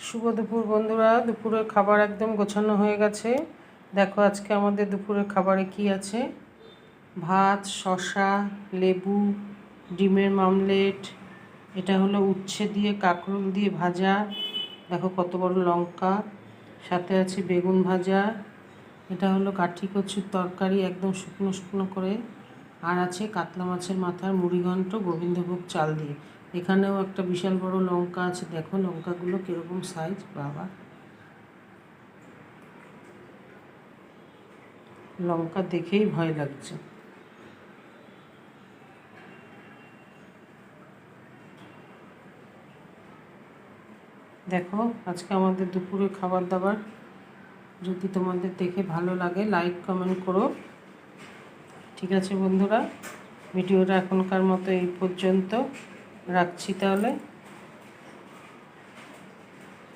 শুভ দুপুর বন্ধুরা। দুপুরের খাবার একদম গোছানো হয়ে গেছে। দেখো আজকে আমাদের দুপুরের খাবারে কি আছে। ভাত, শসা, লেবু, ডিমের মামলেট, এটা হলো উচ্ছে দিয়ে কাঁকরোল দিয়ে ভাজা, দেখো কত বড় লঙ্কা, সাথে আছে বেগুন ভাজা, এটা হলো কাঠি কচুর তরকারি একদম শুকনো শুকনো করে, আর আছে কাতলা মাছের মাথার মুড়িঘণ্ট গোবিন্দভোগ চাল দিয়ে। এখানেও একটা বিশাল বড় লঙ্কা আছে, দেখো লঙ্কাগুলো কীরকম সাইজ, বাবা লঙ্কা দেখেই ভয় লাগছে। দেখো আজকে আমাদের দুপুরে খাবার দাবার। যদি তোমাদের দেখে ভালো লাগে লাইক কমেন্ট করো। ঠিক আছে বন্ধুরা, ভিডিওটা এখনকার মতো এই পর্যন্ত রাখছি তাহলে।